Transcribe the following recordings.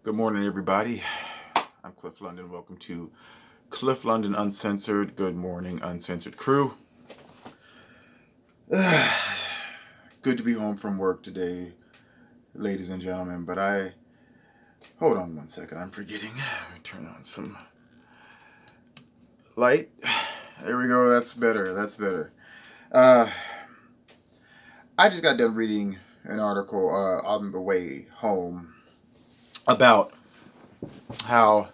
Good morning, everybody. I'm Cliff London. Welcome to Cliff London Uncensored. Good morning, Uncensored crew. Good to be home from work today, ladies and gentlemen. But hold on one second. I'm forgetting. Turn on some light. There we go. That's better. That's better. I just got done reading an article on the way home about how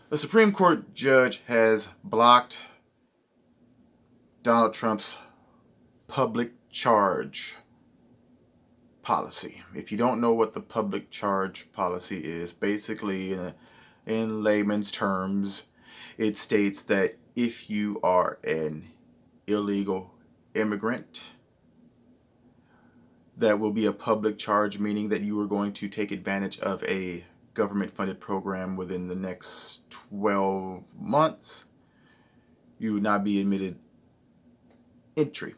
the Supreme Court judge has blocked Donald Trump's public charge policy. If you don't know what the public charge policy is, basically in layman's terms, it states that if you are an illegal immigrant, that will be a public charge, meaning that you are going to take advantage of a government-funded program within the next 12 months. You would not be admitted entry.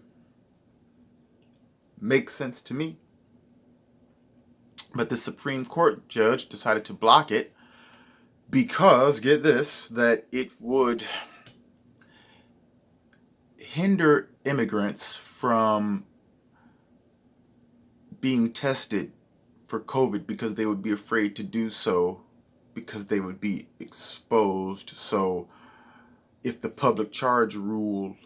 Makes sense to me. But the Supreme Court judge decided to block it because, get this, that it would hinder immigrants from being tested for COVID because they would be afraid to do so because they would be exposed. So if the public charge rule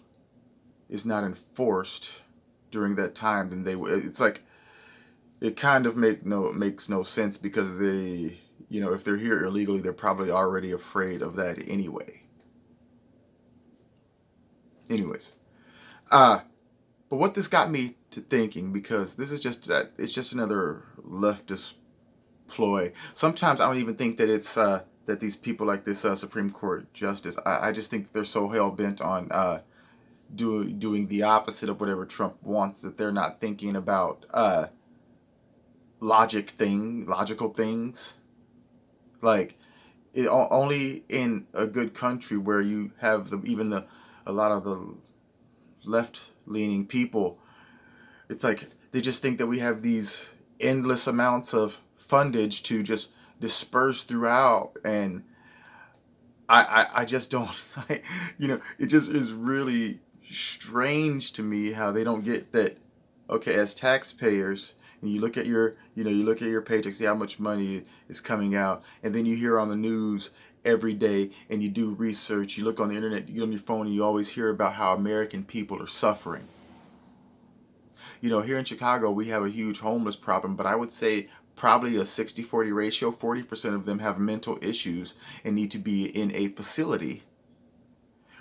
is not enforced during that time, then it's like it kind of makes no sense because they, if they're here illegally, they're probably already afraid of that anyway. Anyways, but what this got me to thinking, because this is it's just another leftist ploy. Sometimes I don't even think that it's that these people like this Supreme Court justice. I just think that they're so hell bent on doing the opposite of whatever Trump wants that they're not thinking about logical things. Like only in a good country where you have a lot of the left-leaning people, it's like they just think that we have these endless amounts of fundage to just disperse throughout, and I just don't. It just is really strange to me how they don't get that. Okay, as taxpayers, and you look at your paycheck, see how much money is coming out, and then you hear on the news every day, and you do research, you look on the internet, you get on your phone, and you always hear about how American people are suffering. Here in Chicago, we have a huge homeless problem, but I would say probably a 60-40 ratio. 40% of them have mental issues and need to be in a facility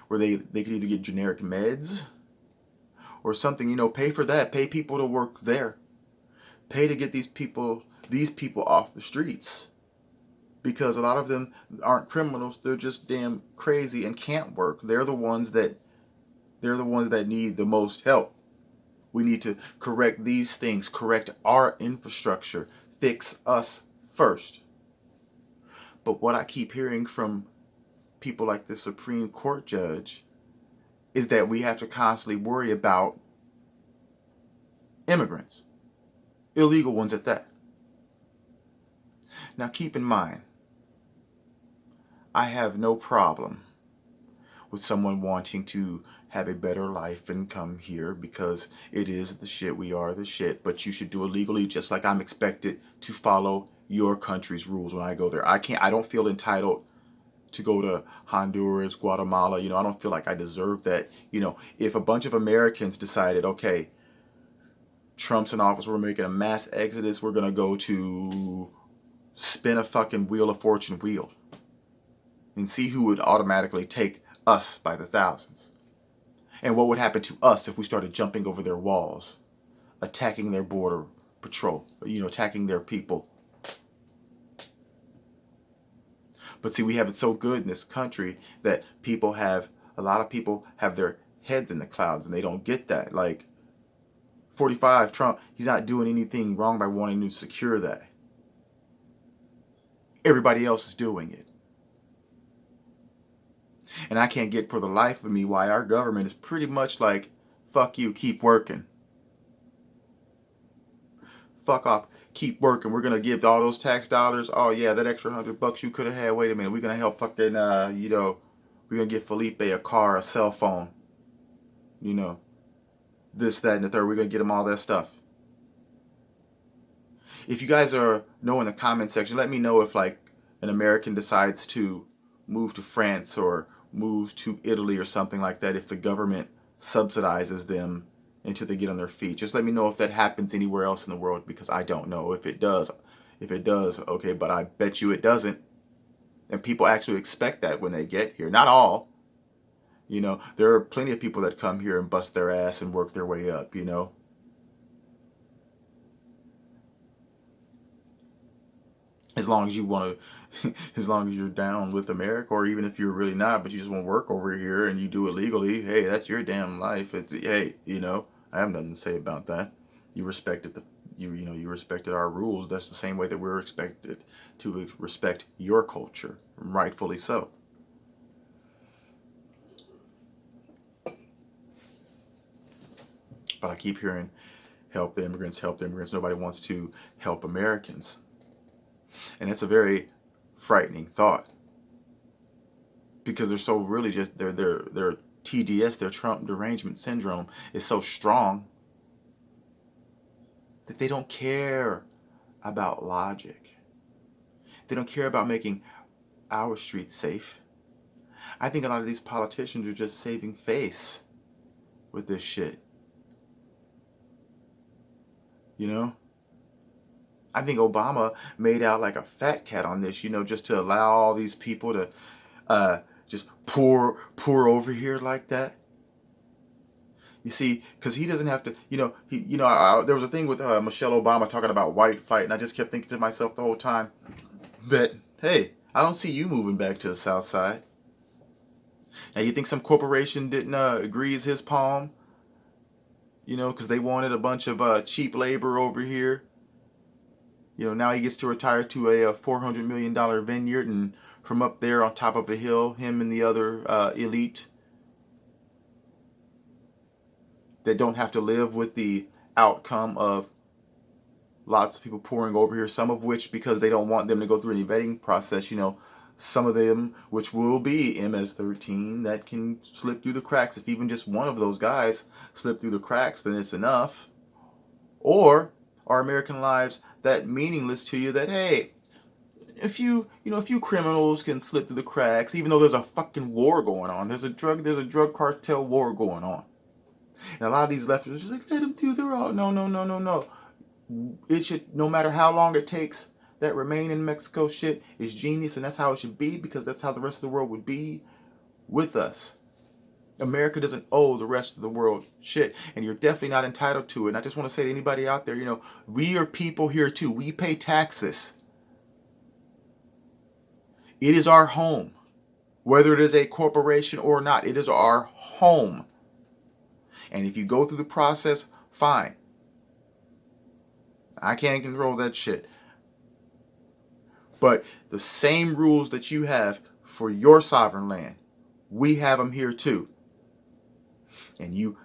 where they could either get generic meds or something, pay for that, pay people to work there, pay to get these people off the streets, because a lot of them aren't criminals, they're just damn crazy and can't work. They're the ones that need the most help. We need to correct these things, correct our infrastructure, fix us first. But what I keep hearing from people like the Supreme Court judge is that we have to constantly worry about immigrants, illegal ones at that. Now keep in mind, I have no problem with someone wanting to have a better life and come here because it is the shit. We are the shit, but you should do it legally, just like I'm expected to follow your country's rules when I go there. I don't feel entitled to go to Honduras, Guatemala. I don't feel like I deserve that. If a bunch of Americans decided, okay, Trump's in office, we're making a mass exodus, we're going to go to spin a fucking Wheel of Fortune wheel and see who would automatically take us by the thousands. And what would happen to us if we started jumping over their walls, attacking their border patrol, attacking their people. But see, we have it so good in this country that a lot of people have their heads in the clouds and they don't get that. Like 45, Trump, he's not doing anything wrong by wanting to secure that. Everybody else is doing it. And I can't get for the life of me why our government is pretty much like, fuck you, keep working. Fuck off. keep working. We're gonna give all those tax dollars. Oh yeah, that extra $100 you could have had. Wait a minute, we're gonna help fucking we're gonna get Felipe a car, a cell phone, this, that, and the third. We're gonna get him all that stuff. If you guys know in the comment section, let me know if like an American decides to move to France or move to Italy or something like that, if the government subsidizes them until they get on their feet. Just let me know if that happens anywhere else in the world, because I don't know. If it does, okay, but I bet you it doesn't. And people actually expect that when they get here. Not all. There are plenty of people that come here and bust their ass and work their way up, As long as you want to, as long as you're down with America, or even if you're really not, but you just want to work over here and you do it legally, hey, that's your damn life. Hey, I have nothing to say about that. You respected you respected our rules. That's the same way that we're expected to respect your culture, rightfully so. But I keep hearing, help the immigrants, help the immigrants. Nobody wants to help Americans. And it's a very frightening thought, because they're so really just their TDS, their Trump derangement syndrome is so strong that they don't care about logic. They don't care about making our streets safe. I think a lot of these politicians are just saving face with this shit. I think Obama made out like a fat cat on this, just to allow all these people to just pour over here like that. You see, because he doesn't have to, there was a thing with Michelle Obama talking about white fight, and I just kept thinking to myself the whole time that, hey, I don't see you moving back to the South Side. Now, you think some corporation didn't grease his palm, because they wanted a bunch of cheap labor over here. Now he gets to retire to a $400 million vineyard, and from up there on top of a hill, him and the other elite that don't have to live with the outcome of lots of people pouring over here, some of which because they don't want them to go through any vetting process, some of them which will be MS-13 that can slip through the cracks. If even just one of those guys slip through the cracks, then it's enough. Or are American lives that meaningless to you that, hey, a few criminals can slip through the cracks, even though there's a fucking war going on. There's a drug cartel war going on. And a lot of these leftists are just like, let them do their own. No. It should, no matter how long it takes, that remain in Mexico shit is genius, and that's how it should be, because that's how the rest of the world would be with us. America doesn't owe the rest of the world shit, and you're definitely not entitled to it. And I just want to say to anybody out there, we are people here too. We pay taxes. It is our home. Whether it is a corporation or not, it is our home. And if you go through the process, fine. I can't control that shit. But the same rules that you have for your sovereign land, we have them here too. And you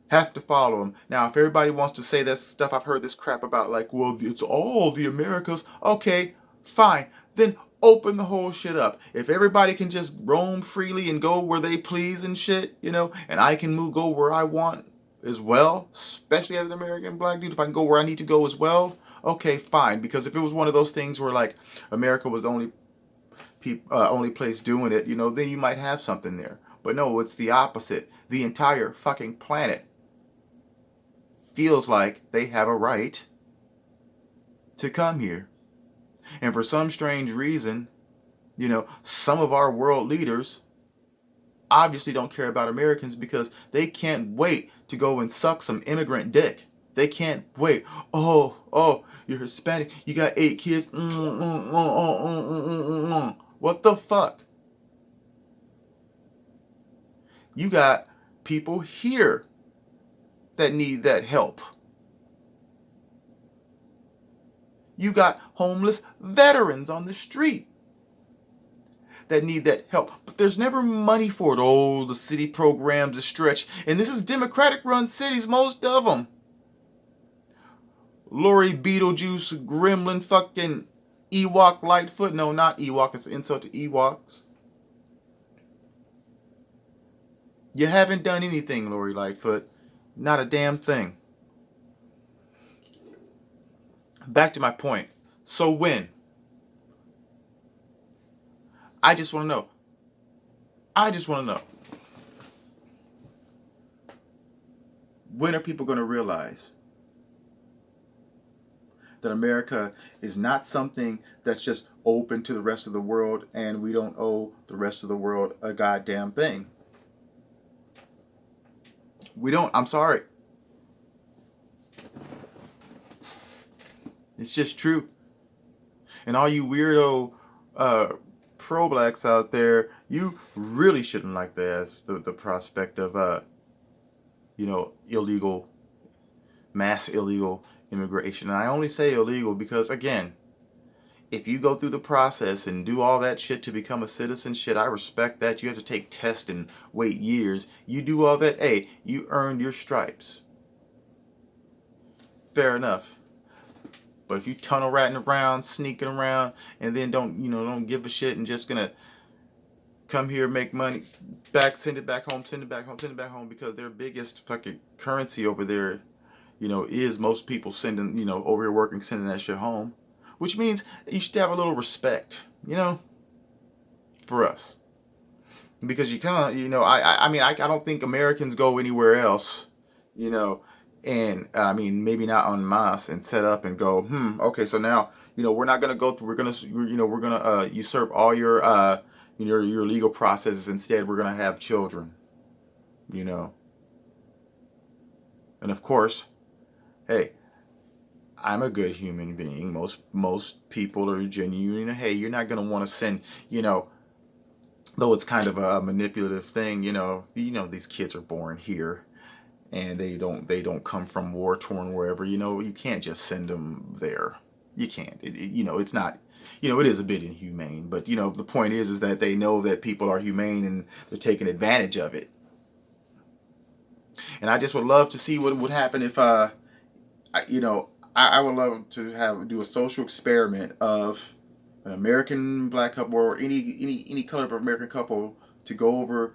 have to follow them. Now, if everybody wants to say that stuff, I've heard this crap about like, well, it's all the Americas. Okay, fine. Then open the whole shit up. If everybody can just roam freely and go where they please and shit, and I can go where I want as well, especially as an American black dude, if I can go where I need to go as well, okay, fine. Because if it was one of those things where like America was the only place doing it, then you might have something there. But no, it's the opposite. The entire fucking planet feels like they have a right to come here. And for some strange reason, some of our world leaders obviously don't care about Americans, because they can't wait to go and suck some immigrant dick. They can't wait. Oh, you're Hispanic. You got 8 kids. What the fuck? You got people here that need that help. You got homeless veterans on the street that need that help. But there's never money for it. Oh, the city programs are stretched. And this is Democratic-run cities, most of them. Lori Beetlejuice, Gremlin, fucking Ewok Lightfoot. No, not Ewok. It's an insult to Ewoks. You haven't done anything, Lori Lightfoot. Not a damn thing. Back to my point. So when? I just want to know. I just want to know. When are people going to realize that America is not something that's just open to the rest of the world and we don't owe the rest of the world a goddamn thing? We don't. I'm sorry. It's just true. And all you weirdo pro-blacks out there, you really shouldn't like the prospect of illegal, mass illegal immigration. And I only say illegal because, again, if you go through the process and do all that shit to become a citizen, shit, I respect that. You have to take tests and wait years. You do all that, hey, you earned your stripes. Fair enough. But if you tunnel ratting around, sneaking around, and then don't give a shit and just gonna come here, make money, send it back home, because their biggest fucking currency over there, is most people sending, over here working, sending that shit home. Which means you should have a little respect, for us. Because you kind of, I don't think Americans go anywhere else, and maybe not en masse and set up and go, okay, so now, we're not going to go through, we're going to usurp all your, your legal processes. Instead, we're going to have children, and of course, hey, I'm a good human being. Most people are genuine. Hey, you're not going to want to send, though it's kind of a manipulative thing, these kids are born here and they don't come from war torn wherever, you can't just send them there. You can't. It's not, it is a bit inhumane, but the point is that they know that people are humane and they're taking advantage of it. And I just would love to see what would happen if I would love to do a social experiment of an American black couple or any color of American couple to go over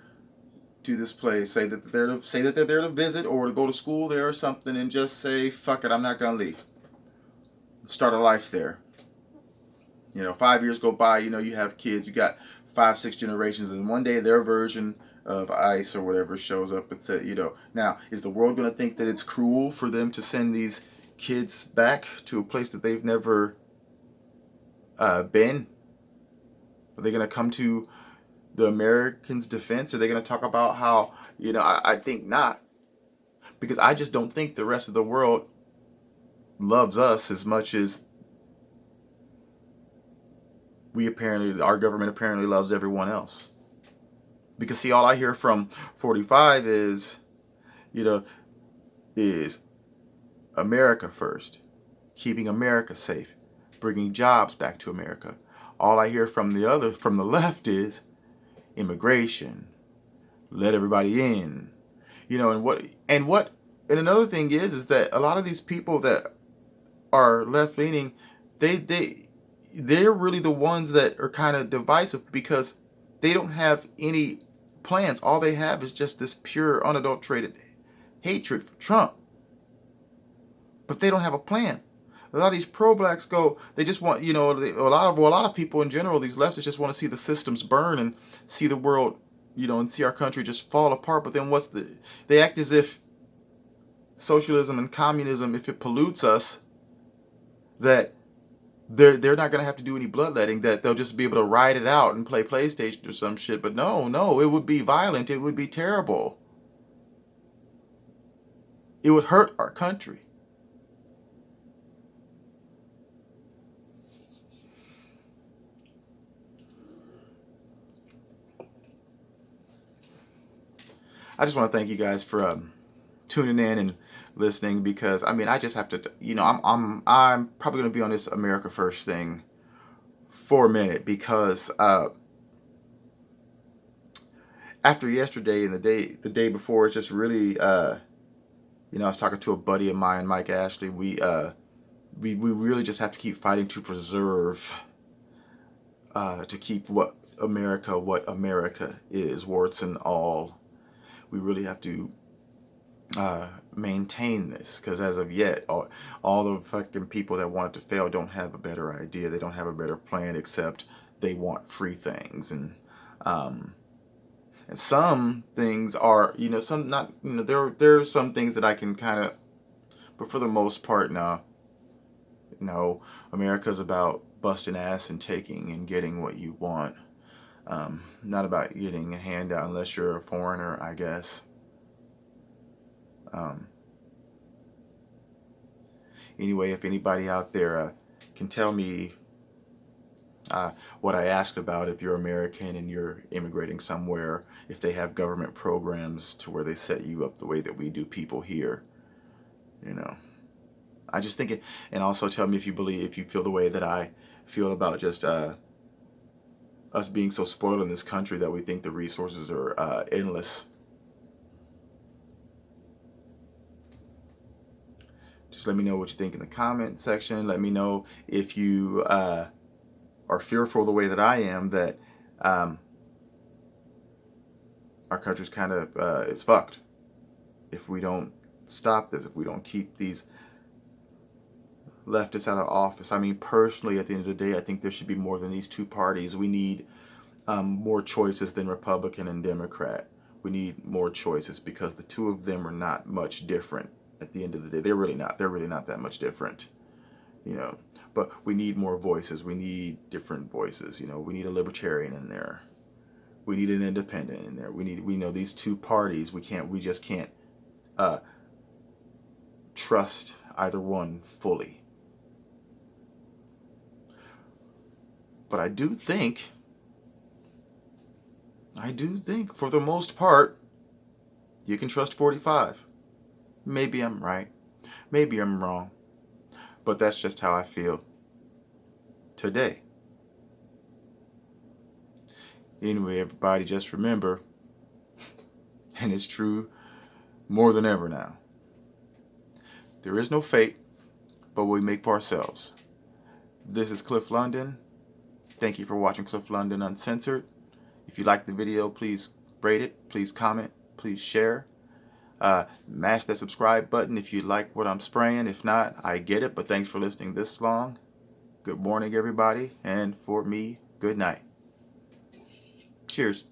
to this place, say that they're there to visit or to go to school there or something, and just say, fuck it, I'm not gonna leave. Start a life there. 5 years go by, you have kids, you got 5-6 generations, and one day their version of ICE or whatever shows up and said, now, is the world gonna think that it's cruel for them to send these kids back to a place that they've never been? Are they going to come to the Americans' defense? Are they going to talk about how, I think not. Because I just don't think the rest of the world loves us as much as our government apparently loves everyone else. Because see, all I hear from 45 is America first, keeping America safe, bringing jobs back to America. All I hear from the left is immigration, let everybody in, and another thing is that a lot of these people that are left leaning, they're really the ones that are kind of divisive because they don't have any plans. All they have is just this pure, unadulterated hatred for Trump. But they don't have a plan. A lot of these pro-blacks they just want, a lot of people in general, these leftists just want to see the systems burn and see the world, and see our country just fall apart. But then they act as if socialism and communism, if it pollutes us, that they're not going to have to do any bloodletting, that they'll just be able to ride it out and play PlayStation or some shit. But no, it would be violent. It would be terrible. It would hurt our country. I just want to thank you guys for tuning in and listening, because I just have to, I'm probably going to be on this America First thing for a minute, because after yesterday and the day before, it's just really I was talking to a buddy of mine, Mike Ashley. we really just have to keep fighting to preserve, to keep what America is, warts and all. We really have to maintain this, because as of yet, all the fucking people that want it to fail don't have a better idea. They don't have a better plan, except they want free things. And some things are, some not, there are some things that I can kind of, but for the most part, no. America's about busting ass and taking and getting what you want. Not about getting a handout unless you're a foreigner, I guess. Anyway, if anybody out there can tell me what I asked about, if you're American and you're immigrating somewhere, if they have government programs to where they set you up the way that we do people here, I just think it, and also tell me if you feel the way that I feel about just us being so spoiled in this country that we think the resources are endless. Just let me know what you think in the comment section. Let me know if you are fearful the way that I am, that our country's kind of is fucked if we don't stop this, if we don't keep these leftists out of office. I mean, personally, at the end of the day, I think there should be more than these two parties. We need more choices than Republican and Democrat. We need more choices, because the two of them are not much different. At the end of the day, they're really not that much different, but we need more voices. We need different voices. We need a libertarian in there. We need an independent in there. We know these two parties, we just can't trust either one fully. But I do think for the most part, you can trust 45. Maybe I'm right. Maybe I'm wrong. But that's just how I feel today. Anyway, everybody, just remember, and it's true more than ever now, there is no fate, but we make for ourselves. This is Cliff London. Thank you for watching Cliff London Uncensored. If you like the video, please rate it, please comment, please share. Mash that subscribe button if you like what I'm spraying. If not, I get it, but thanks for listening this long. Good morning, everybody, and for me, good night. Cheers.